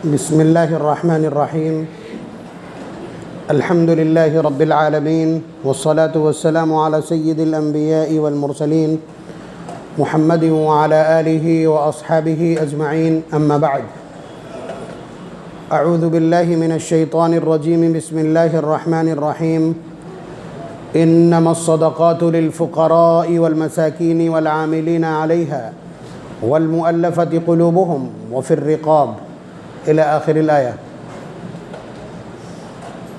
بسم الله الرحمن الرحيم. الحمد لله رب العالمين، والصلاة والسلام على سيد الأنبياء والمرسلين محمد وعلى آله وأصحابه أجمعين. أما بعد، أعوذ بالله من الشيطان الرجيم. بسم الله الرحمن الرحيم. إنما الصدقات للفقراء والمساكين والعاملين عليها والمؤلفة قلوبهم وفي الرقاب إلى آخر الآية.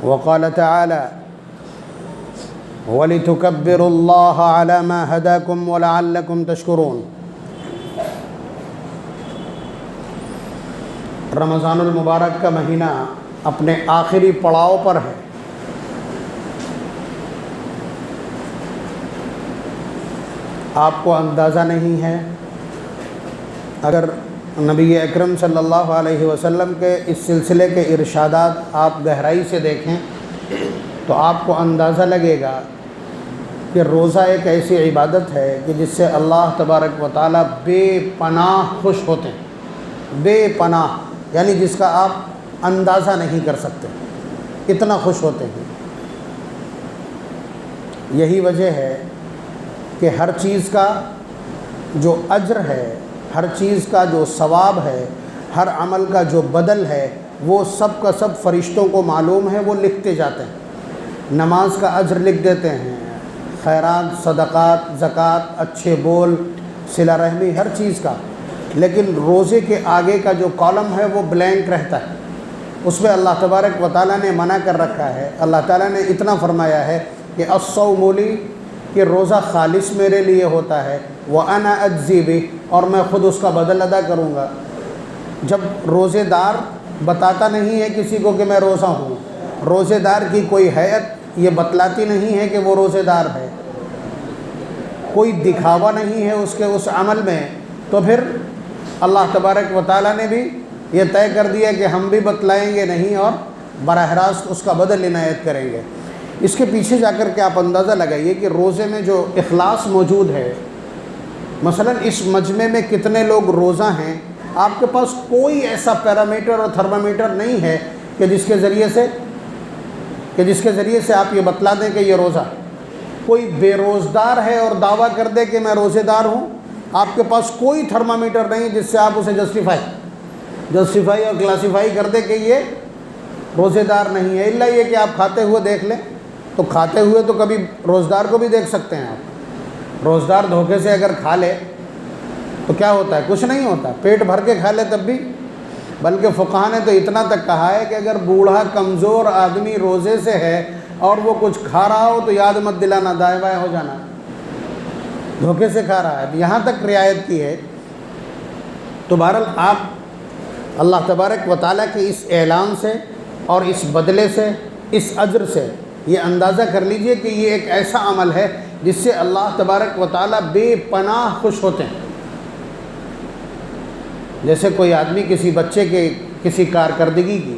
وقال تعالى: وَلِتُكَبِّرُوا اللَّهَ عَلَى مَا هَدَاكُمْ وَلَعَلَّكُمْ تَشْكُرُونَ. رمضان المبارک کا مہینہ اپنے آخری پڑاؤ پر ہے. آپ کو اندازہ نہیں ہے، اگر نبی اکرم صلی اللہ علیہ وسلم کے اس سلسلے کے ارشادات آپ گہرائی سے دیکھیں تو آپ کو اندازہ لگے گا کہ روزہ ایک ایسی عبادت ہے کہ جس سے اللہ تبارک و تعالیٰ بے پناہ خوش ہوتے ہیں. بے پناہ یعنی جس کا آپ اندازہ نہیں کر سکتے، اتنا خوش ہوتے ہیں. یہی وجہ ہے کہ ہر چیز کا جو اجر ہے، ہر چیز کا جو ثواب ہے، ہر عمل کا جو بدل ہے، وہ سب کا سب فرشتوں کو معلوم ہے، وہ لکھتے جاتے ہیں. نماز کا اجر لکھ دیتے ہیں، خیرات، صدقات، زکوٰۃ، اچھے بول، صلہ رحمی، ہر چیز کا. لیکن روزے کے آگے کا جو کالم ہے وہ بلینک رہتا ہے. اس میں اللہ تبارک و تعالیٰ نے منع کر رکھا ہے. اللہ تعالیٰ نے اتنا فرمایا ہے کہ الصوم لی، کہ روزہ خالص میرے لیے ہوتا ہے، وَأَنَا أَجْزِي بِهِ، اور میں خود اس کا بدل ادا کروں گا. جب روزے دار بتاتا نہیں ہے کسی کو کہ میں روزہ ہوں، روزے دار کی کوئی ہیئت یہ بتلاتی نہیں ہے کہ وہ روزے دار ہے، کوئی دکھاوا نہیں ہے اس کے اس عمل میں، تو پھر اللہ تبارک و تعالیٰ نے بھی یہ طے کر دیا کہ ہم بھی بتلائیں گے نہیں اور براہ راست اس کا بدل عنایت کریں گے. اس کے پیچھے جا کر کے آپ اندازہ لگائیے کہ روزے میں جو اخلاص موجود ہے. مثلا اس مجمع میں کتنے لوگ روزہ ہیں، آپ کے پاس کوئی ایسا پیرامیٹر اور تھرمامیٹر نہیں ہے کہ جس کے ذریعے سے آپ یہ بتلا دیں کہ یہ روزہ. کوئی بے روزدار ہے اور دعویٰ کر دے کہ میں روزے دار ہوں، آپ کے پاس کوئی تھرمامیٹر نہیں جس سے آپ اسے جسٹیفائی اور کلاسیفائی کر دے کہ یہ روزے دار نہیں ہے. الا یہ کہ آپ کھاتے ہوئے دیکھ لیں، تو کھاتے ہوئے تو کبھی روزدار کو بھی دیکھ سکتے ہیں آپ. روزدار دھوکے سے اگر کھا لے تو کیا ہوتا ہے؟ کچھ نہیں ہوتا، پیٹ بھر کے کھا لے تب بھی. بلکہ فقہا نے تو اتنا تک کہا ہے کہ اگر بوڑھا کمزور آدمی روزے سے ہے اور وہ کچھ کھا رہا ہو تو یاد مت دلانا، دائیں بائیں ہو جانا، دھوکے سے کھا رہا ہے. یہاں تک رعایت کی ہے. تو بہرحال آپ اللہ تبارک و تعالیٰ کے اس اعلان سے اور اس بدلے سے، اس اجر سے یہ اندازہ کر لیجئے کہ یہ ایک ایسا عمل ہے جس سے اللہ تبارک و تعالیٰ بے پناہ خوش ہوتے ہیں. جیسے کوئی آدمی کسی بچے کے کسی کارکردگی کی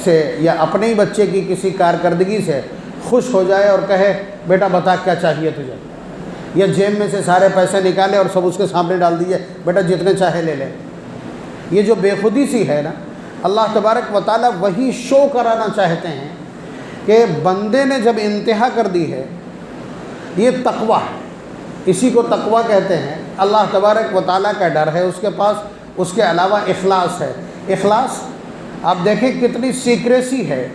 سے یا اپنے ہی بچے کی کسی کارکردگی سے خوش ہو جائے اور کہے بیٹا بتا کیا چاہیے تجھے، یا جیب میں سے سارے پیسے نکالے اور سب اس کے سامنے ڈال دیجئے، بیٹا جتنے چاہے لے لے. یہ جو بے خودی سی ہے نا، اللہ تبارک و تعالیٰ وہی شو کرانا چاہتے ہیں کہ بندے نے جب انتہا کر دی ہے. یہ تقویٰ ہے، اسی کو تقویٰ کہتے ہیں. اللہ تبارک و تعالیٰ کا ڈر ہے اس کے پاس، اس کے علاوہ اخلاص ہے. اخلاص آپ دیکھیں کتنی سیکریسی ہے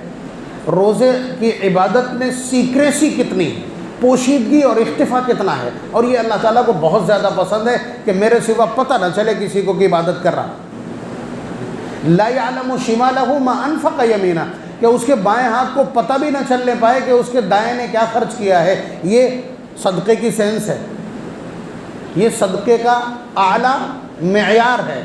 روزے کی عبادت میں، سیکریسی کتنی ہے، پوشیدگی اور اختفاء کتنا ہے. اور یہ اللہ تعالیٰ کو بہت زیادہ پسند ہے کہ میرے سوا پتہ نہ چلے کسی کو کہ عبادت کر رہا. لا يعلم شمالہ ما انفق یمینہ، کہ اس کے بائیں ہاتھ کو پتہ بھی نہ چلنے پائے کہ اس کے دائیں نے کیا خرچ کیا ہے. یہ صدقے کی سینس ہے، یہ صدقے کا اعلیٰ معیار ہے.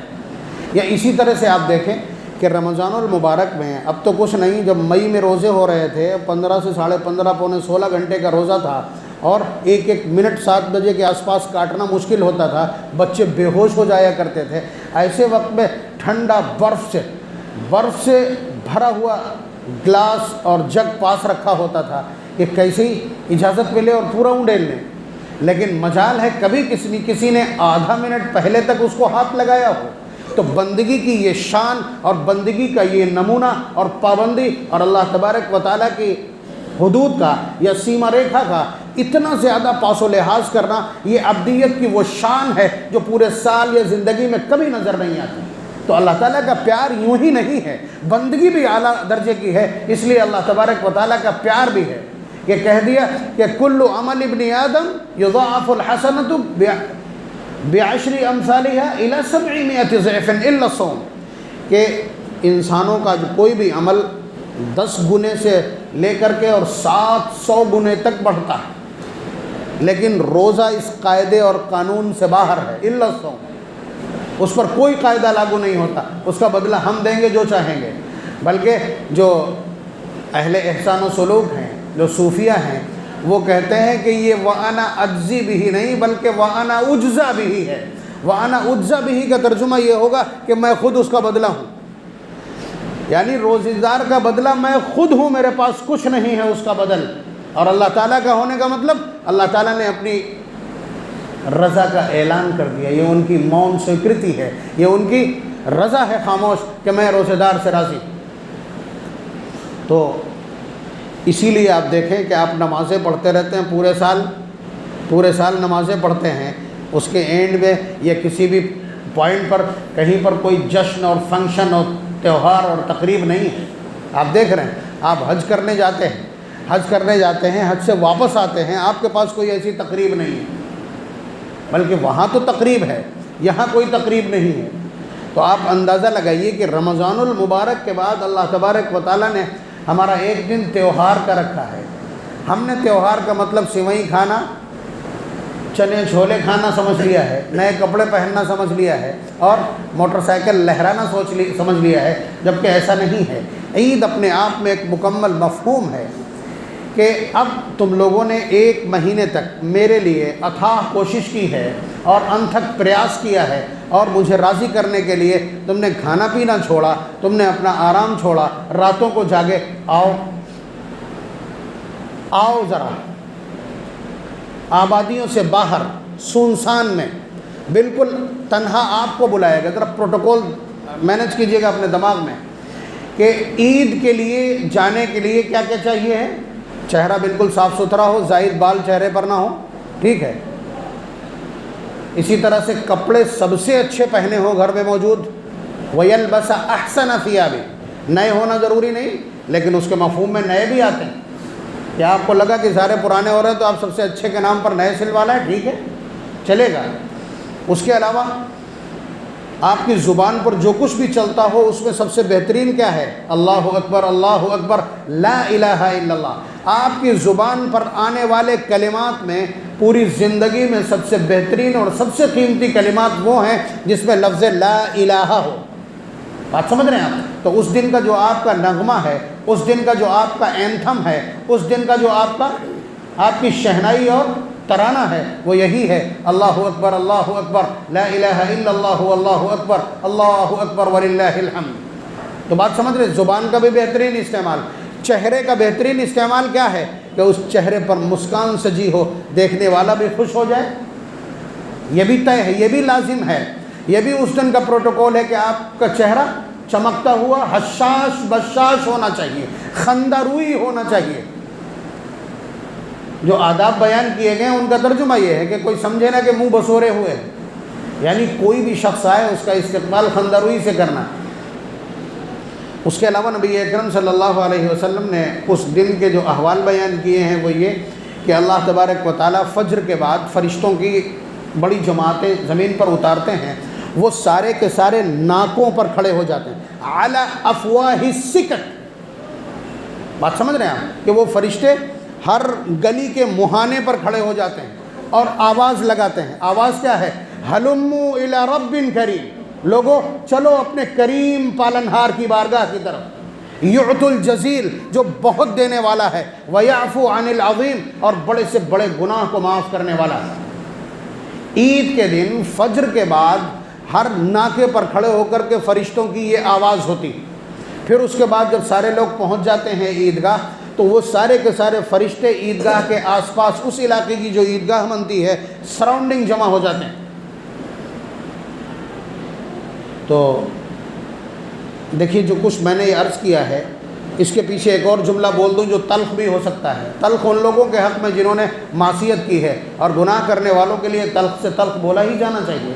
یا اسی طرح سے آپ دیکھیں کہ رمضان المبارک میں اب تو کچھ نہیں، جب مئی میں روزے ہو رہے تھے 15 سے 15.5 پونے 16 گھنٹے کا روزہ تھا اور ایک ایک منٹ 7 بجے کے آس پاس کاٹنا مشکل ہوتا تھا، بچے بے ہوش ہو جایا کرتے تھے. ایسے وقت میں ٹھنڈا برف سے بھرا ہوا گلاس اور جگ پاس رکھا ہوتا تھا کہ کیسے ہی اجازت ملے اور پورا اونڈیل لیں. لیکن مجال ہے کبھی کسی نے آدھا منٹ پہلے تک اس کو ہاتھ لگایا ہو. تو بندگی کی یہ شان اور بندگی کا یہ نمونہ اور پابندی اور اللہ تبارک و تعالیٰ کی حدود کا یا سیما ریکھا کا اتنا زیادہ پاس و لحاظ کرنا، یہ عبدیت کی وہ شان ہے جو پورے سال یا زندگی میں کبھی نظر نہیں آتی۔ تو اللہ تعالیٰ کا پیار یوں ہی نہیں ہے، بندگی بھی اعلیٰ درجے کی ہے، اس لیے اللہ تبارک و تعالیٰ کا پیار بھی ہے۔ یہ کہہ دیا کہ کل عمل ابن آدم یضاعف الحسنۃ بعشر امثالها الى 700 ضعف الا الصوم، کہ انسانوں کا جو کوئی بھی عمل 10 گنے سے لے کر کے اور 700 گنے تک بڑھتا ہے، لیکن روزہ اس قاعدے اور قانون سے باہر ہے، الا الصوم، اس پر کوئی قاعدہ لاگو نہیں ہوتا، اس کا بدلہ ہم دیں گے جو چاہیں گے۔ بلکہ جو اہل احسان و سلوک ہیں، جو صوفیہ ہیں، وہ کہتے ہیں کہ یہ وَأَنَا أَجْزِي بِهِ نہیں بلکہ وَأَنَا أُجْزَى بِهِ ہے۔ وَأَنَا أُجْزَى بِهِ کا ترجمہ یہ ہوگا کہ میں خود اس کا بدلہ ہوں، یعنی روزہ دار کا بدلہ میں خود ہوں، میرے پاس کچھ نہیں ہے اس کا بدل۔ اور اللہ تعالیٰ کا ہونے کا مطلب اللہ تعالیٰ نے اپنی رضا کا اعلان کر دیا، یہ ان کی مون سویکرتی ہے، یہ ان کی رضا ہے خاموش کہ میں روزہ دار سے راضی۔ تو اسی لیے آپ دیکھیں کہ آپ نمازیں پڑھتے رہتے ہیں، پورے سال نمازیں پڑھتے ہیں، اس کے اینڈ میں یا کسی بھی پوائنٹ پر کہیں پر کوئی جشن اور فنکشن اور تہوار اور تقریب نہیں ہے۔ آپ دیکھ رہے ہیں، آپ حج کرنے جاتے ہیں، حج سے واپس آتے ہیں، آپ کے پاس کوئی ایسی تقریب نہیں ہے، بلکہ وہاں تو تقریب ہے، یہاں کوئی تقریب نہیں ہے۔ تو آپ اندازہ لگائیے کہ رمضان المبارک کے بعد اللہ تبارک و تعالیٰ نے ہمارا ایک دن تہوار کا رکھا ہے۔ ہم نے تہوار کا مطلب سیوئی کھانا، چنے چھولے کھانا سمجھ لیا ہے، نئے کپڑے پہننا سمجھ لیا ہے، اور موٹر سائیکل لہرانا سمجھ لیا ہے، جبکہ ایسا نہیں ہے۔ عید اپنے آپ میں ایک مکمل مفہوم ہے کہ اب تم لوگوں نے 1 مہینے تک میرے لیے اتھاہ کوشش کی ہے اور انتھک پریاس کیا ہے، اور مجھے راضی کرنے کے لیے تم نے کھانا پینا چھوڑا، تم نے اپنا آرام چھوڑا، راتوں کو جاگے، آؤ ذرا آبادیوں سے باہر سنسان میں بالکل تنہا آپ کو بلایا گیا۔ ذرا پروٹوکول مینیج کیجئے گا اپنے دماغ میں کہ عید کے لیے جانے کے لیے کیا کیا چاہیے ہے۔ چہرہ بالکل صاف ستھرا ہو، زائد بال چہرے پر نہ ہو، ٹھیک ہے۔ اسی طرح سے کپڑے سب سے اچھے پہنے ہو گھر میں موجود، وَيَلْبَسَ أَحْسَنَ ثِيَابِهِ، نئے ہونا ضروری نہیں، لیکن اس کے مفہوم میں نئے بھی آتے ہیں۔ کیا آپ کو لگا کہ سارے پرانے ہو رہے ہیں تو آپ سب سے اچھے کے نام پر نئے سلوانا ہے؟ ٹھیک ہے، چلے گا۔ اس کے علاوہ آپ کی زبان پر جو کچھ بھی چلتا ہو اس میں سب سے بہترین کیا ہے؟ اللہ اکبر، اللہ اکبر، لا الہ الا اللہ۔ آپ کی زبان پر آنے والے کلمات میں پوری زندگی میں سب سے بہترین اور سب سے قیمتی کلمات وہ ہیں جس میں لفظ لا الہ ہو۔ بات سمجھ رہے ہیں آپ؟ تو اس دن کا جو آپ کا نغمہ ہے، اس دن کا جو آپ کا اینتھم ہے، اس دن کا جو آپ کی شہنائی اور ترانہ ہے، وہ یہی ہے، اللہ اکبر، اللہ اکبر، لا الہ الا اللہ، اللہ اکبر، اللہ اکبر وللہ الحمد۔ تو بات سمجھ رہے؟ زبان کا بھی بہترین استعمال، چہرے کا بہترین استعمال کیا ہے کہ اس چہرے پر مسکان سجی ہو، دیکھنے والا بھی خوش ہو جائے۔ یہ بھی طے ہے، یہ بھی لازم ہے، یہ بھی اس دن کا پروٹوکول ہے کہ آپ کا چہرہ چمکتا ہوا حشاش بشاش ہونا چاہیے، خندہ روئی ہونا چاہیے۔ جو آداب بیان کیے گئے ہیں ان کا ترجمہ یہ ہے کہ کوئی سمجھے نا کہ منہ بسورے ہوئے، یعنی کوئی بھی شخص آئے اس کا استقبال خندہ روئی سے کرنا۔ اس کے علاوہ نبی اکرم صلی اللہ علیہ وسلم نے اس دن کے جو احوال بیان کیے ہیں وہ یہ کہ اللہ تبارک و تعالیٰ فجر کے بعد فرشتوں کی بڑی جماعتیں زمین پر اتارتے ہیں، وہ سارے کے سارے ناکوں پر کھڑے ہو جاتے ہیں، علی افواہ السکک۔ بات سمجھ رہے ہیں آپ کہ وہ فرشتے ہر گلی کے مہانے پر کھڑے ہو جاتے ہیں اور آواز لگاتے ہیں۔ آواز کیا ہے؟ ہلموا الی رب کریم، لوگوں چلو اپنے کریم پالنہار کی بارگاہ کی طرف، یعط الجزیل جو بہت دینے والا ہے، ویعفو عن العظیم اور بڑے سے بڑے گناہ کو معاف کرنے والا ہے۔ عید کے دن فجر کے بعد ہر ناکے پر کھڑے ہو کر کے فرشتوں کی یہ آواز ہوتی، پھر اس کے بعد جب سارے لوگ پہنچ جاتے ہیں عیدگاہ تو وہ سارے کے سارے فرشتے عیدگاہ کے آس پاس اس علاقے کی جو عیدگاہ بنتی ہے سراؤنڈنگ جمع ہو جاتے ہیں۔ تو دیکھیے جو کچھ میں نے یہ عرض کیا ہے اس کے پیچھے ایک اور جملہ بول دوں جو تلخ بھی ہو سکتا ہے. تلخ ان لوگوں کے حق میں جنہوں نے معصیت کی ہے، اور گناہ کرنے والوں کے لیے تلخ سے تلخ بولا ہی جانا چاہیے.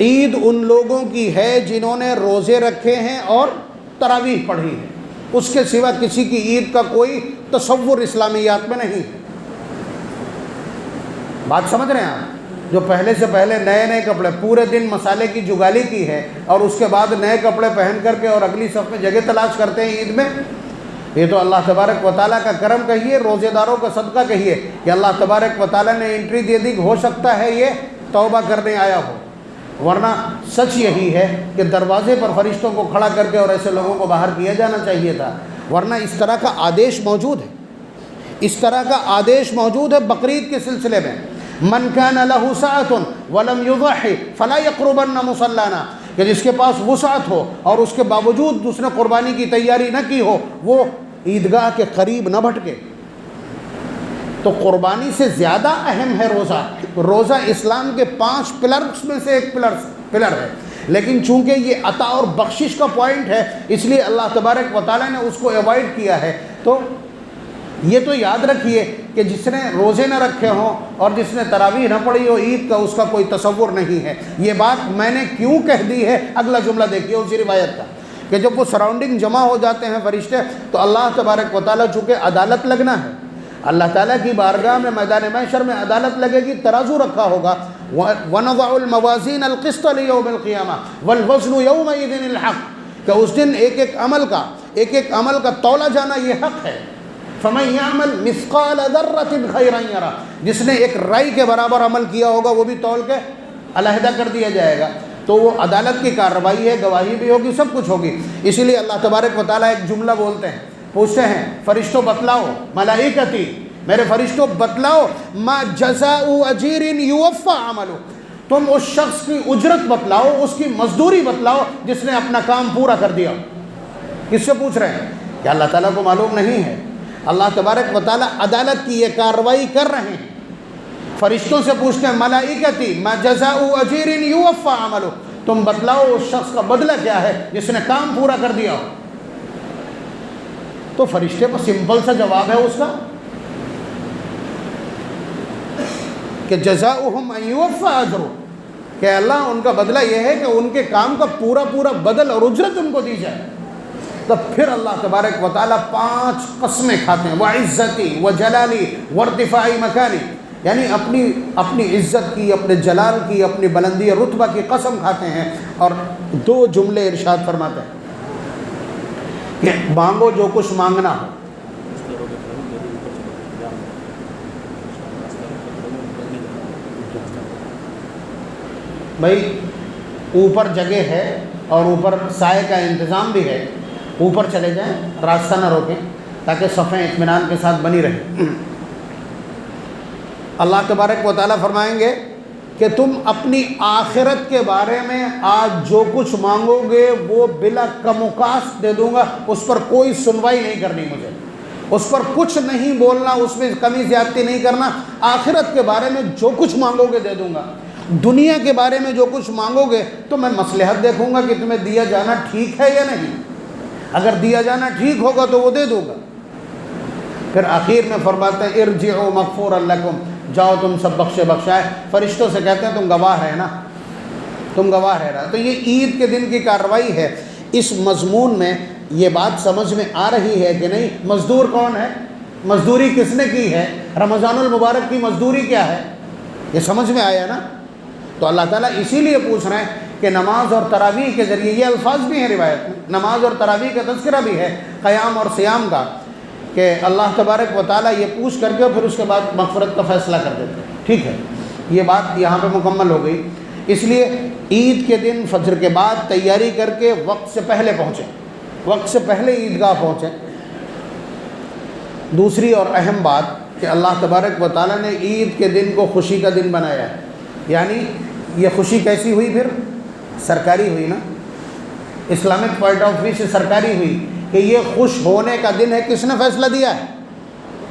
عید ان لوگوں کی ہے جنہوں نے روزے رکھے ہیں اور تراویح پڑھی ہے، اس کے سوا کسی کی عید کا کوئی تصور اسلامیات میں نہیں. بات سمجھ رہے ہیں آپ؟ جو پہلے سے پہلے نئے کپڑے پورے دن مسالے کی جگالی کی ہے اور اس کے بعد نئے کپڑے پہن کر کے اور اگلی صف میں جگہ تلاش کرتے ہیں عید میں، یہ تو اللہ تبارک و تعالیٰ کا کرم کہیے، روزے داروں کا صدقہ کہیے کہ اللہ تبارک و تعالیٰ نے انٹری دے دی کہ ہو سکتا ہے یہ توبہ کرنے آیا ہو. ورنہ سچ یہی ہے کہ دروازے پر فرشتوں کو کھڑا کر کے اور ایسے لوگوں کو باہر کیا جانا چاہیے تھا. ورنہ اس طرح کا آدیش موجود ہے، اس طرح کا آدیش موجود ہے بقرعید کے سلسلے میں. من کان لہ سعۃ ولم یضحی فلا یقربن مصلانا، کہ جس کے پاس وسعت ہو اور اس کے باوجود اس نے قربانی کی تیاری نہ کی ہو وہ عیدگاہ کے قریب نہ بھٹکے. تو قربانی سے زیادہ اہم ہے روزہ. روزہ اسلام کے 5 پلرز میں سے ایک پلر ہے، لیکن چونکہ یہ عطا اور بخشش کا پوائنٹ ہے اس لیے اللہ تبارک و تعالیٰ نے اس کو ایوائڈ کیا ہے. تو یہ تو یاد رکھیے کہ جس نے روزے نہ رکھے ہوں اور جس نے تراویح نہ پڑھی ہو عید کا، اس کا کوئی تصور نہیں ہے. یہ بات میں نے کیوں کہہ دی ہے، اگلا جملہ دیکھیے اسی روایت کا، کہ جب وہ سراؤنڈنگ جمع ہو جاتے ہیں فرشتے تو اللہ تبارک و تعالیٰ چونکہ عدالت لگنا ہے، اللہ تعالیٰ کی بارگاہ میں میدان محشر میں عدالت لگے گی، ترازو رکھا ہوگا. وَنَضَعُ الْمَوَازِينَ الْقِسْطَ لِيَوْمِ الْقِيَامَةِ وَالْوَزْنُ يَوْمَئِذٍ الْحَقُّ، کہ اس دن ایک ایک عمل کا تولا جانا یہ حق ہے. فَمَن يَعْمَلْ مِثْقَالَ ذَرَّةٍ خَيْرًا يَرَهُ، جس نے ایک رائی کے برابر عمل کیا ہوگا وہ بھی تول کے علیحدہ کر دیا جائے گا. تو وہ عدالت کی کارروائی ہے، گواہی بھی ہوگی، سب کچھ ہوگی. اسی لیے اللہ تبارک و تعالیٰ ایک جملہ بولتے ہیں، پوچھتے ہیں فرشتوں بتلاؤ، ملائکتی میرے فرشتوں بتلاؤ، ما جزاء اجیر یوفی عملہ، تم اس شخص کی اجرت بتلاؤ، اس کی مزدوری بتلاؤ جس نے اپنا کام پورا کر دیا. کس سے پوچھ رہے ہیں؟ کہ اللہ تعالیٰ کو معلوم نہیں ہے. اللہ تبارک و تعالیٰ عدالت کی یہ کارروائی کر رہے ہیں. فرشتوں سے پوچھتے ہیں ملائکتی ما جزاء اجیر یوفی عملہ، تم بتلاؤ اس شخص کا بدلہ کیا ہے جس نے کام پورا کر دیا ہو. تو فرشتے پر سمپل سا جواب ہے اس کا کہ جزاؤہم ان یوفی اجرہ، کہ اللہ ان کا بدلہ یہ ہے کہ ان کے کام کا پورا بدل اور اجرت ان کو دی جائے. تو پھر اللہ تبارک و تعالیٰ 5 قسمیں کھاتے ہیں، وعزتی وجلالی وارتفاع مکانی، یعنی اپنی عزت کی، اپنے جلال کی، اپنی بلندی رتبہ کی قسم کھاتے ہیں. اور 2 جملے ارشاد فرماتے ہیں کہ مانگو جو کچھ مانگنا ہو. بھائی اوپر جگہ ہے اور اوپر سائے کا انتظام بھی ہے، اوپر چلے جائیں، راستہ نہ روکیں تاکہ صفیں اطمینان کے ساتھ بنی رہیں. اللہ تبارک و تعالیٰ فرمائیں گے کہ تم اپنی آخرت کے بارے میں آج جو کچھ مانگو گے وہ بلا کم و کاست دے دوں گا، اس پر کوئی سنوائی نہیں کرنی مجھے، اس پر کچھ نہیں بولنا، اس میں کمی زیادتی نہیں کرنا. آخرت کے بارے میں جو کچھ مانگو گے دے دوں گا. دنیا کے بارے میں جو کچھ مانگو گے تو میں مصلحت دیکھوں گا کہ تمہیں دیا جانا ٹھیک ہے یا نہیں. اگر دیا جانا ٹھیک ہوگا تو وہ دے دوں گا. پھر آخر میں فرماتے ہیں ارجعوا مغفورا لکم، جاؤ تم سب بخشے بخشائے. فرشتوں سے کہتے ہیں تم گواہ ہے نا، تم گواہ ہے نا. تو یہ عید کے دن کی کارروائی ہے. اس مضمون میں یہ بات سمجھ میں آ رہی ہے کہ نہیں؟ مزدور کون ہے، مزدوری کس نے کی ہے، رمضان المبارک کی مزدوری کیا ہے، یہ سمجھ میں آیا نا. تو اللہ تعالیٰ اسی لیے پوچھ رہے ہیں کہ نماز اور تراویح کے ذریعے، یہ الفاظ بھی ہیں روایت میں، نماز اور تراویح کا تذکرہ بھی ہے، قیام اور صیام کا، کہ اللہ تبارک و تعالیٰ یہ پوچھ کر کے پھر اس کے بعد مغفرت کا فیصلہ کر دیتے ہیں. ٹھیک ہے، یہ بات یہاں پہ مکمل ہو گئی. اس لیے عید کے دن فجر کے بعد تیاری کر کے وقت سے پہلے پہنچیں، وقت سے پہلے عیدگاہ پہنچیں. دوسری اور اہم بات کہ اللہ تبارک و تعالیٰ نے عید کے دن کو خوشی کا دن بنایا ہے. یعنی یہ خوشی کیسی ہوئی؟ پھر سرکاری ہوئی نا، اسلامک پوائنٹ آف ویو سے سرکاری ہوئی کہ یہ خوش ہونے کا دن ہے. کس نے فیصلہ دیا ہے؟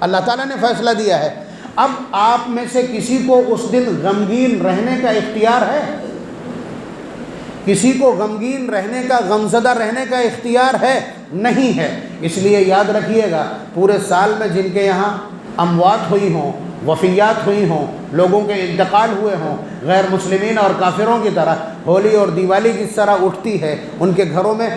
اللہ تعالیٰ نے فیصلہ دیا ہے. اب آپ میں سے کسی کو اس دن غمگین رہنے کا اختیار ہے؟ کسی کو غمگین رہنے کا، غمزدہ رہنے کا اختیار ہے نہیں ہے۔ اس لیے یاد رکھیے گا، پورے سال میں جن کے یہاں اموات ہوئی ہوں، وفیات ہوئی ہوں، لوگوں کے انتقال ہوئے ہوں، غیر مسلمین اور کافروں کی طرح ہولی اور دیوالی جس طرح اٹھتی ہے، ان کے گھروں میں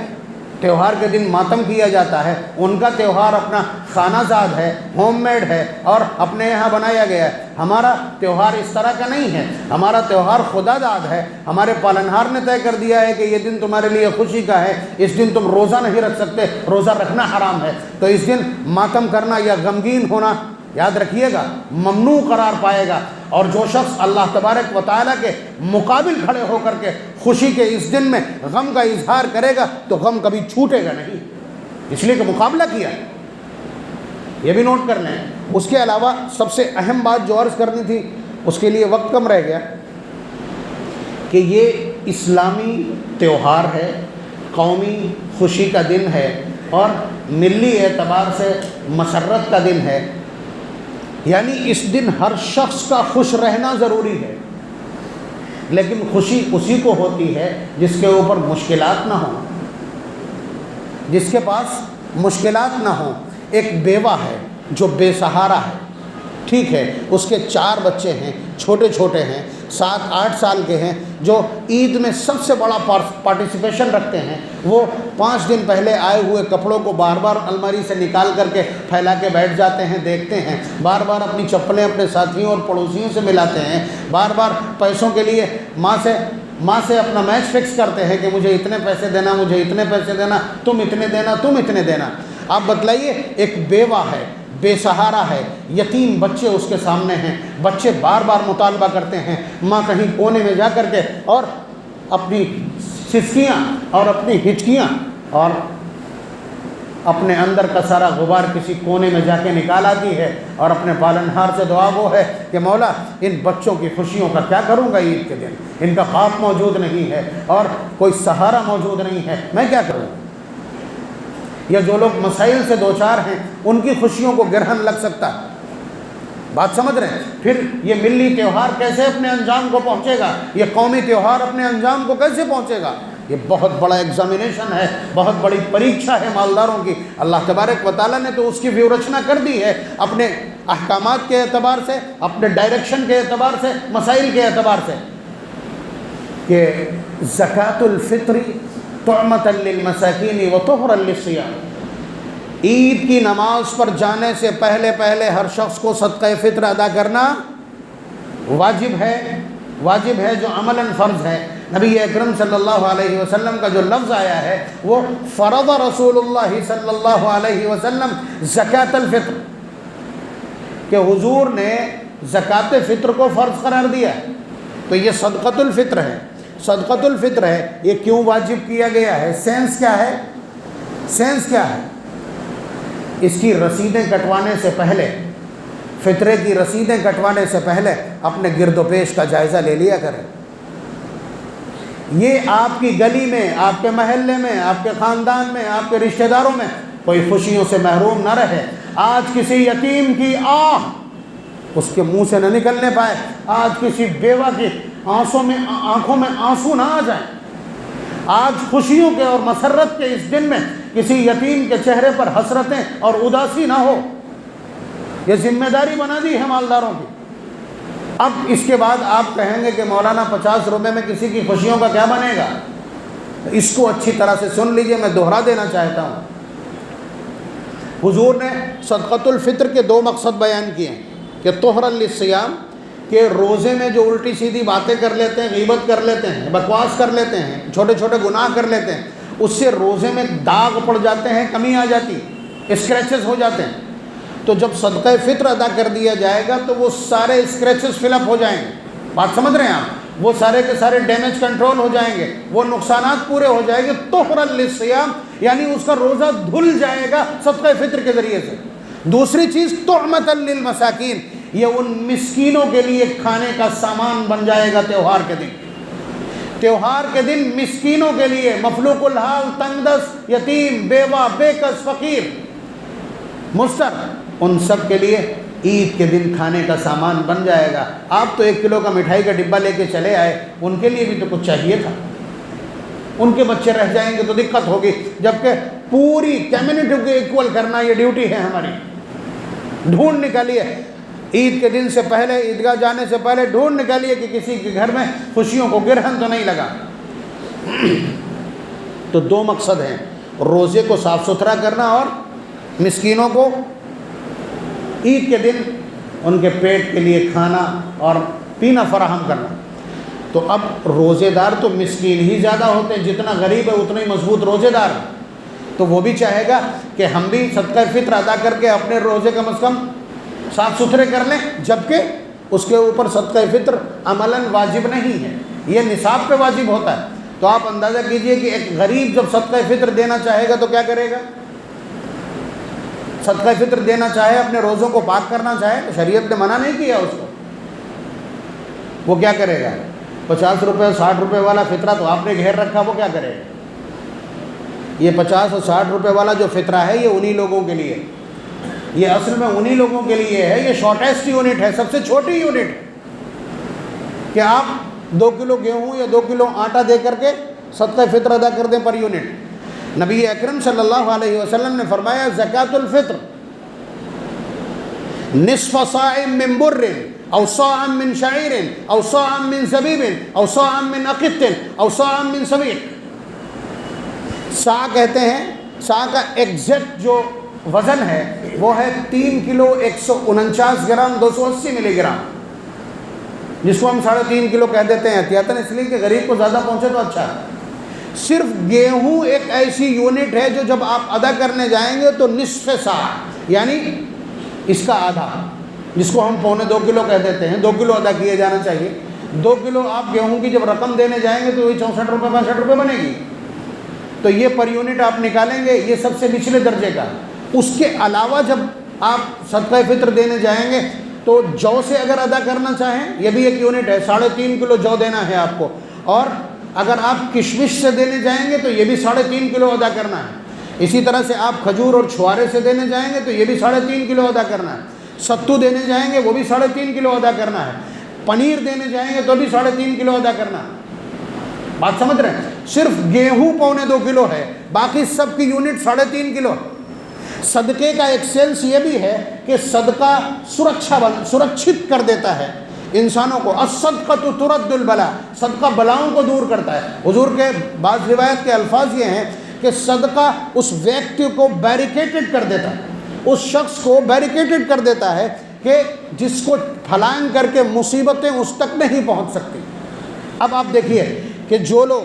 تہوار کے دن ماتم کیا جاتا ہے، ان کا تہوار اپنا خانہ زاد ہے، ہوم میڈ ہے اور اپنے یہاں بنایا گیا ہے۔ ہمارا تہوار اس طرح کا نہیں ہے، ہمارا تہوار خدا داد ہے۔ ہمارے پالنہار نے طے کر دیا ہے کہ یہ دن تمہارے لیے خوشی کا ہے، اس دن تم روزہ نہیں رکھ سکتے، روزہ رکھنا حرام ہے، تو اس دن ماتم کرنا یا غمگین ہونا، یاد رکھیے گا، ممنوع قرار پائے گا۔ اور جو شخص اللہ تبارک و تعالیٰ کے مقابل کھڑے ہو کر کے خوشی کے اس دن میں غم کا اظہار کرے گا تو غم کبھی چھوٹے گا نہیں، اس لیے کہ مقابلہ کیا، یہ بھی نوٹ کر لیں۔ اس کے علاوہ سب سے اہم بات جو عرض کرنی تھی، اس کے لیے وقت کم رہ گیا، کہ یہ اسلامی تہوار ہے، قومی خوشی کا دن ہے اور ملی اعتبار سے مسرت کا دن ہے، یعنی اس دن ہر شخص کا خوش رہنا ضروری ہے، لیکن خوشی اسی کو ہوتی ہے جس کے اوپر مشکلات نہ ہوں، جس کے پاس مشکلات نہ ہوں۔ ایک بیوہ ہے جو بے سہارا ہے، ٹھیک ہے، اس کے 4 بچے ہیں، چھوٹے چھوٹے ہیں، 7-8 سال کے ہیں، جو عید میں سب سے بڑا پارٹیسپیشن رکھتے ہیں۔ وہ 5 دن پہلے آئے ہوئے کپڑوں کو بار بار الماری سے نکال کر کے پھیلا کے بیٹھ جاتے ہیں، دیکھتے ہیں، بار بار اپنی چپلیں اپنے ساتھیوں اور پڑوسیوں سے ملاتے ہیں، بار بار پیسوں کے لیے ماں سے اپنا میچ فکس کرتے ہیں کہ مجھے اتنے پیسے دینا، مجھے اتنے پیسے دینا، تم اتنے دینا، تم اتنے دینا۔ آپ بتلائیے، ایک بیوہ ہے، بے سہارا ہے، یتیم بچے اس کے سامنے ہیں، بچے بار بار مطالبہ کرتے ہیں، ماں کہیں کونے میں جا کر کے اور اپنی سسکیاں اور اپنی ہچکیاں اور اپنے اندر کا سارا غبار کسی کونے میں جا کے نکال آتی ہے اور اپنے پالنہار سے دعا وہ ہے کہ مولا ان بچوں کی خوشیوں کا کیا کروں گا عید کے دن، ان کا باپ موجود نہیں ہے اور کوئی سہارا موجود نہیں ہے، میں کیا کروں۔ یا جو لوگ مسائل سے دوچار ہیں ان کی خوشیوں کو گرہن لگ سکتا ہے، بات سمجھ رہے ہیں۔ پھر یہ ملی تہوار کیسے اپنے انجام کو پہنچے گا، یہ قومی تہوار اپنے انجام کو کیسے پہنچے گا، یہ بہت بڑا ایگزامینیشن ہے، بہت بڑی پریکشا ہے مالداروں کی۔ اللہ تبارک و تعالیٰ نے تو اس کی ویورچنا کر دی ہے اپنے احکامات کے اعتبار سے، اپنے ڈائریکشن کے اعتبار سے، مسائل کے اعتبار سے، کہ زکوٰۃ الفطر طعمۃ للمساکین وطہرا للصیام، عید کی نماز پر جانے سے پہلے ہر شخص کو صدقہ فطر ادا کرنا واجب ہے جو عملاً فرض ہے۔ نبی اکرم صلی اللہ علیہ وسلم کا جو لفظ آیا ہے وہ فرض رسول اللہ صلی اللہ علیہ وسلم زکوٰۃ الفطر، کہ حضور نے زکوٰۃ فطر کو فرض قرار دیا، تو یہ صدقۃ الفطر ہے، صدقۃ الفطر ہے۔ یہ کیوں واجب کیا گیا ہے، سینس کیا ہے، سینس کیا ہے؟ اس کی رسیدیں کٹوانے سے پہلے، فطرے کی رسیدیں کٹوانے سے پہلے اپنے گرد و پیش کا جائزہ لے لیا کریں۔ یہ آپ کی گلی میں، آپ کے محلے میں، آپ کے خاندان میں، آپ کے رشتہ داروں میں کوئی خوشیوں سے محروم نہ رہے۔ آج کسی یتیم کی آہ اس کے منہ سے نہ نکلنے پائے، آج کسی بیوہ کی آنکھوں میں آنسو نہ آ جائیں، آج خوشیوں کے اور مسرت کے اس دن میں کسی یتیم کے چہرے پر حسرتیں اور اداسی نہ ہو۔ یہ ذمہ داری بنا دی ہے مالداروں کی۔ اب اس کے بعد آپ کہیں گے کہ مولانا 50 روپے میں کسی کی خوشیوں کا کیا بنے گا، اس کو اچھی طرح سے سن لیجئے، میں دوہرا دینا چاہتا ہوں۔ حضور نے صدقۃ الفطر کے 2 مقصد بیان کیے ہیں، کہ طہرا للصیام، کہ روزے میں جو الٹی سیدھی باتیں کر لیتے ہیں، غیبت کر لیتے ہیں، بکواس کر لیتے ہیں، چھوٹے چھوٹے گناہ کر لیتے ہیں، اس سے روزے میں داغ پڑ جاتے ہیں، کمی آ جاتی، اسکریچز ہو جاتے ہیں۔ تو جب صدقہ فطر ادا کر دیا جائے گا تو وہ سارے اسکریچز فل اپ ہو جائیں گے، بات سمجھ رہے ہیں آپ، وہ سارے کے سارے ڈیمیج کنٹرول ہو جائیں گے، وہ نقصانات پورے ہو جائیں گے۔ طہرا للصیام یعنی اس کا روزہ دھل جائے گا صدقہ فطر کے ذریعے سے۔ دوسری چیز طعمۃ للمساکین، یہ ان مسکینوں کے لیے کھانے کا سامان بن جائے گا تہوار کے دن۔ تہوار کے دن مسکینوں کے لیے، مفلوق الحال، تنگ دست، یتیم، بیوہ، بے کس، فقیر، مستر، ان سب کے لیے عید کے دن کھانے کا سامان بن جائے گا۔ آپ تو 1 کلو کا مٹھائی کا ڈبہ لے کے چلے آئے، ان کے لیے بھی تو کچھ چاہیے تھا۔ ان کے بچے رہ جائیں گے تو دقت ہوگی، جبکہ پوری کمیونٹی کو ایکول کرنا یہ ڈیوٹی ہے ہماری۔ ڈھونڈ نکالیے عید کے دن سے پہلے، عیدگاہ جانے سے پہلے ڈھونڈ نکالیے کہ کسی کے گھر میں خوشیوں کو گرہن تو نہیں لگا۔ تو دو مقصد ہیں، روزے کو صاف ستھرا کرنا اور مسکینوں کو عید کے دن ان کے پیٹ کے لیے کھانا اور پینا فراہم کرنا۔ تو اب روزے دار تو مسکین ہی زیادہ ہوتے ہیں، جتنا غریب ہے اتنا ہی مضبوط روزے دار ہے، تو وہ بھی چاہے گا کہ ہم بھی صدقہ فطر ادا کر کے اپنے روزے کم از کم صاف ستھرے کر لیں، جبکہ اس کے اوپر صدقہ فطر عملاً واجب نہیں ہے، یہ نصاب پہ واجب ہوتا ہے۔ تو آپ اندازہ کیجئے کہ ایک غریب جب صدقہ فطر دینا چاہے گا تو کیا کرے گا؟ صدقہ فطر دینا چاہے، اپنے روزوں کو پاک کرنا چاہے تو شریعت نے منع نہیں کیا اس کو، وہ کیا کرے گا؟ 50 روپے 60 روپے والا فطرہ تو آپ نے گھیر رکھا، وہ کیا کرے گا؟ یہ 50 اور 60 روپے والا جو فطرہ ہے یہ انہی لوگوں کے لیے، یہ اصل میں انہی لوگوں کے لیے ہے، یہ شارٹیسٹ یونٹ ہے، سب سے چھوٹی یونٹ ہے کہ آپ 2 کلو گیہوں یا 2 کلو آٹا دے کر کے صدقہ فطر ادا کر دیں پر یونٹ۔ نبی اکرم صلی اللہ علیہ وسلم نے فرمایا زکوٰۃ الفطر نصف صاع من بر او صاع من شعیر او صاع من زبیب او صاع من اقط او صاع من سویق۔ صاع کہتے ہیں، صاع کا ایگزیکٹ جو وزن ہے وہ ہے 3 کلو 149 گرام 280 ملی گرام، جس کو ہم 3.5 کلو کہہ دیتے ہیں احتیاطاً، اس لیے کہ غریب کو زیادہ پہنچے تو اچھا ہے۔ صرف گیہوں ایک ایسی یونٹ ہے جو جب آپ ادا کرنے جائیں گے تو نصف صاع یعنی اس کا آدھا، جس کو ہم 1.25 کلو کہہ دیتے ہیں، 2 کلو ادا کیے جانا چاہیے۔ 2 کلو آپ گیہوں کی جب رقم دینے جائیں گے تو وہی 64 روپے 65 روپے بنے گی، تو یہ پر یونٹ آپ نکالیں گے، یہ سب سے نچلے درجے کا۔ اس کے علاوہ جب آپ صدقہ فطر دینے جائیں گے تو جو سے اگر ادا کرنا چاہیں یہ بھی ایک یونٹ ہے، 3.5 کلو جو دینا ہے آپ کو، اور اگر آپ کشمش سے دینے جائیں گے تو یہ بھی 3.5 کلو ادا کرنا ہے۔ اسی طرح سے آپ کھجور اور چھوارے سے دینے جائیں گے تو یہ بھی 3.5 کلو ادا کرنا ہے۔ ستو دینے جائیں گے وہ بھی 3.5 کلو ادا کرنا ہے۔ پنیر دینے جائیں گے تو بھی 3.5 کلو ادا کرنا ہے۔ بات سمجھ رہے ہیں؟ صرف گیہوں 1.25 کلو ہے، باقی سب کی یونٹ 3.5 کلو۔ صدقے کا ایک سینس یہ بھی ہے کہ صدقہ سرکشت کر دیتا ہے انسانوں کو۔ الصدقۃ ترد البلاء، صدقہ بلاؤں کو دور کرتا ہے۔ حضور کے بعض روایت کے الفاظ یہ ہیں کہ صدقہ اس ویکتی کو بیریکیٹڈ کر دیتا ہے، اس شخص کو بیریکیٹڈ کر دیتا ہے کہ جس کو پھلانگ کر کے مصیبتیں اس تک نہیں پہنچ سکتی۔ اب آپ دیکھیے کہ جو لوگ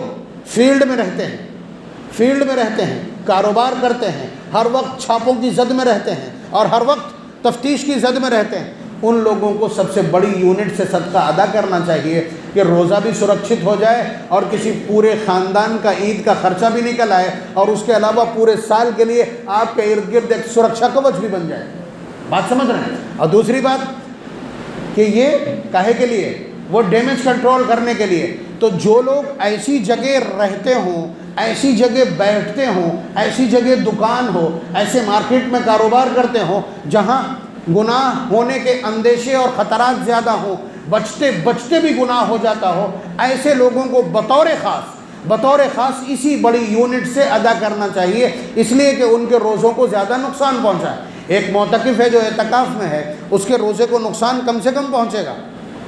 فیلڈ میں رہتے ہیں، کاروبار کرتے ہیں، ہر وقت چھاپوں کی زد میں رہتے ہیں اور ہر وقت تفتیش کی زد میں رہتے ہیں، ان لوگوں کو سب سے بڑی یونٹ سے صدقہ ادا کرنا چاہیے کہ روزہ بھی سرکشت ہو جائے اور کسی پورے خاندان کا عید کا خرچہ بھی نکل آئے، اور اس کے علاوہ پورے سال کے لیے آپ کے ارد گرد ایک سرکشا کوچ بھی بن جائے۔ بات سمجھ رہے ہیں؟ اور دوسری بات کہ یہ کاہے کے لیے؟ وہ ڈیمیج کنٹرول کرنے کے لیے۔ تو جو لوگ ایسی جگہ رہتے ہوں، ایسی جگہ بیٹھتے ہوں، ایسی جگہ دکان ہو، ایسے مارکیٹ میں کاروبار کرتے ہوں جہاں گناہ ہونے کے اندیشے اور خطرات زیادہ ہوں، بچتے بچتے بھی گناہ ہو جاتا ہو، ایسے لوگوں کو بطور خاص اسی بڑی یونٹ سے ادا کرنا چاہیے، اس لیے کہ ان کے روزوں کو زیادہ نقصان پہنچائے۔ ایک معتکف ہے جو اعتکاف میں ہے، اس کے روزے کو نقصان کم سے کم پہنچے گا،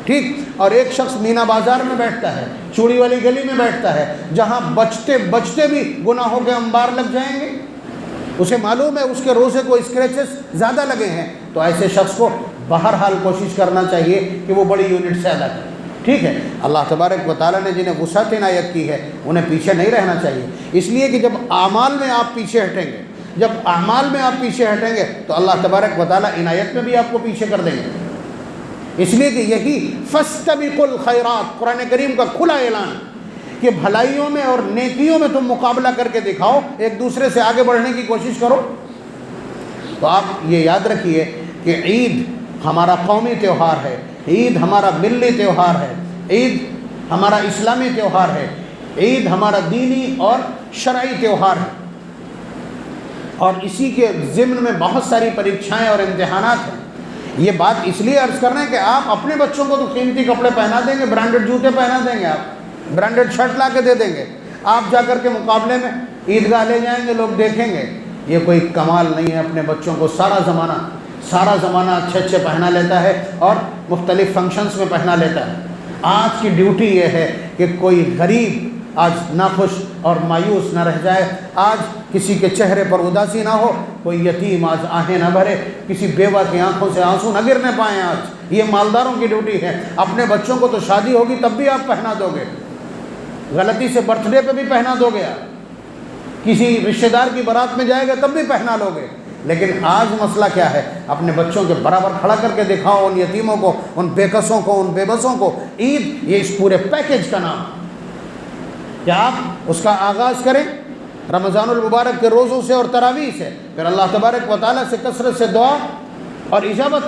ٹھیک؟ اور ایک شخص مینا بازار میں بیٹھتا ہے، چوڑی والی گلی میں بیٹھتا ہے، جہاں بچتے بچتے بھی گناہوں کے انبار لگ جائیں گے، اسے معلوم ہے اس کے روزے کو اسکریچز زیادہ لگے ہیں، تو ایسے شخص کو بہرحال کوشش کرنا چاہیے کہ وہ بڑی یونٹ سے ادا کرے، ٹھیک ہے؟ اللہ تبارک و تعالیٰ نے جنہیں وسعت عنایت کی ہے انہیں پیچھے نہیں رہنا چاہیے، اس لیے کہ جب اعمال میں آپ پیچھے ہٹیں گے تو اللہ تبارک و تعالیٰ عنایت میں بھی آپ کو پیچھے کر دیں گے۔ اس لیے کہ یہی فاستبقوا الخیرات قرآن کریم کا کھلا اعلان کہ بھلائیوں میں اور نیکیوں میں تم مقابلہ کر کے دکھاؤ، ایک دوسرے سے آگے بڑھنے کی کوشش کرو۔ تو آپ یہ یاد رکھیے کہ عید ہمارا قومی تہوار ہے، عید ہمارا ملی تہوار ہے، عید ہمارا اسلامی تہوار ہے، عید ہمارا دینی اور شرعی تہوار ہے، اور اسی کے ضمن میں بہت ساری پریکشائیں اور امتحانات ہیں۔ یہ بات اس لیے عرض کر رہے ہیں کہ آپ اپنے بچوں کو تو قیمتی کپڑے پہنا دیں گے، برانڈڈ جوتے پہنا دیں گے، آپ برانڈڈ شرٹ لا کے دے دیں گے، آپ جا کر کے مقابلے میں عیدگاہ لے جائیں گے، لوگ دیکھیں گے یہ کوئی کمال نہیں ہے، اپنے بچوں کو سارا زمانہ اچھے پہنا لیتا ہے اور مختلف فنکشنز میں پہنا لیتا ہے۔ آج کی ڈیوٹی یہ ہے کہ کوئی غریب آج ناخوش اور مایوس نہ رہ جائے، آج کسی کے چہرے پر اداسی نہ ہو، کوئی یتیم آج آہیں نہ بھرے، کسی بیوہ کی آنکھوں سے آنسو نہ گرنے پائیں۔ آج یہ مالداروں کی ڈیوٹی ہے۔ اپنے بچوں کو تو شادی ہوگی تب بھی آپ پہنا دو گے، غلطی سے برتھ ڈے پہ بھی پہنا دو گے، آپ کسی رشتہ دار کی بارات میں جائے گا تب بھی پہنا لو گے، لیکن آج مسئلہ کیا ہے؟ اپنے بچوں کے برابر کھڑا کر کے دکھاؤ ان یتیموں کو، ان بے کسوں کو، ان بے بسوں کو۔ عید یہ اس پورے پیکج کا نام کہ آپ اس کا آغاز کریں رمضان المبارک کے روزوں سے اور تراویح سے، پھر اللہ تبارک و تعالیٰ سے کثرت سے دعا اور اجابت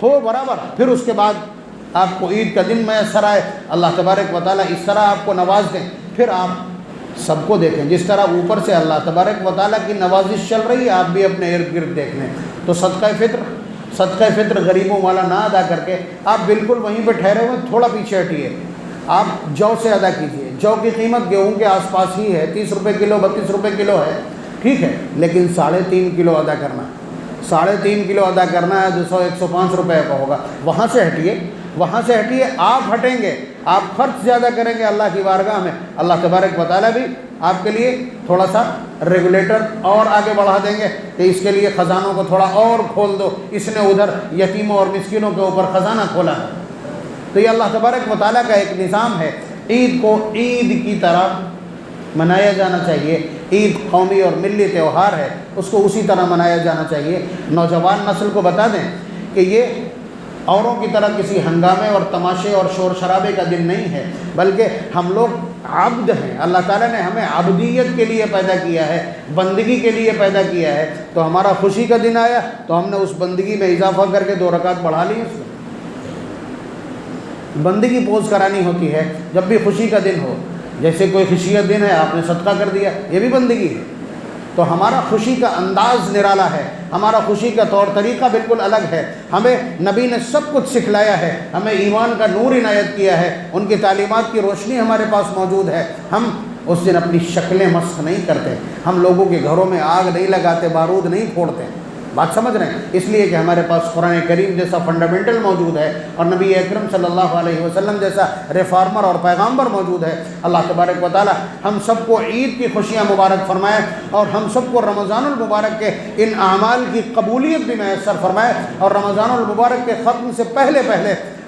ہو برابر، پھر اس کے بعد آپ کو عید کا دن میسر آئے، اللہ تبارک و تعالیٰ اس طرح آپ کو نواز دیں، پھر آپ سب کو دیکھیں جس طرح اوپر سے اللہ تبارک و تعالیٰ کی نوازش چل رہی ہے، آپ بھی اپنے ارد گرد دیکھ لیں۔ تو صدقہ فطر غریبوں والا نہ ادا کر کے آپ بالکل وہیں پہ ٹھہرے ہوئے، تھوڑا پیچھے ہٹیے، آپ جو سے ادا کیجیے۔ جو کی قیمت گیہوں کے آس پاس ہی ہے، 30 روپے کلو 32 روپے کلو ہے، ٹھیک ہے، لیکن 3.5 کلو ادا کرنا، 3.5 کلو ادا کرنا ہے، 200 105 روپے کا ہوگا۔ وہاں سے ہٹیے، آپ ہٹیں گے، آپ خرچ زیادہ کریں گے اللہ کی بارگاہ میں، اللہ تبارک و تعالیٰ بھی آپ کے لیے تھوڑا سا ریگولیٹر اور آگے بڑھا دیں گے کہ اس کے لیے خزانوں کو تھوڑا اور کھول دو، اس نے ادھر یتیموں اور مسکینوں کے اوپر خزانہ کھولا ہے۔ تو یہ اللہ تبارک و تعالیٰ کا ایک نظام ہے۔ عید کو عید کی طرح منایا جانا چاہیے، عید قومی اور ملی تہوار ہے، اس کو اسی طرح منایا جانا چاہیے۔ نوجوان نسل کو بتا دیں کہ یہ اوروں کی طرح کسی ہنگامے اور تماشے اور شور شرابے کا دن نہیں ہے، بلکہ ہم لوگ عبد ہیں، اللہ تعالیٰ نے ہمیں عبدیت کے لیے پیدا کیا ہے، بندگی کے لیے پیدا کیا ہے۔ تو ہمارا خوشی کا دن آیا تو ہم نے اس بندگی میں اضافہ کر کے 2 رکعت بڑھا لی۔ اس میں بندگی پوز کرانی ہوتی ہے جب بھی خوشی کا دن ہو، جیسے کوئی خوشیت دن ہے آپ نے صدقہ کر دیا، یہ بھی بندگی ہے۔ تو ہمارا خوشی کا انداز نرالا ہے، ہمارا خوشی کا طور طریقہ بالکل الگ ہے۔ ہمیں نبی نے سب کچھ سکھلایا ہے، ہمیں ایمان کا نور عنایت کیا ہے، ان کی تعلیمات کی روشنی ہمارے پاس موجود ہے۔ ہم اس دن اپنی شکلیں مسخ نہیں کرتے، ہم لوگوں کے گھروں میں آگ نہیں لگاتے، بارود نہیں پھوڑتے، بات سمجھ رہے ہیں؟ اس لیے کہ ہمارے پاس قرآن کریم جیسا فنڈامنٹل موجود ہے اور نبی اکرم صلی اللہ علیہ وسلم جیسا ریفارمر اور پیغامبر موجود ہے۔ اللہ تبارک و تعالی ہم سب کو عید کی خوشیاں مبارک فرمائے اور ہم سب کو رمضان المبارک کے ان اعمال کی قبولیت بھی میسر فرمائے، اور رمضان المبارک کے ختم سے پہلے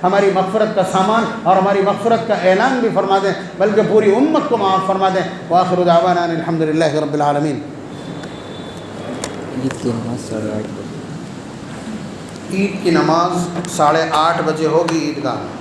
ہماری مغفرت کا سامان اور ہماری مغفرت کا اعلان بھی فرما دیں، بلکہ پوری امت کو معاف فرما دیں۔ وآخر دعوانا ان الحمدللہ رب العالمین۔ عید کی نماز 8:30 بجے، عید کی نماز 8:30 بجے ہوگی عیدگاہ میں۔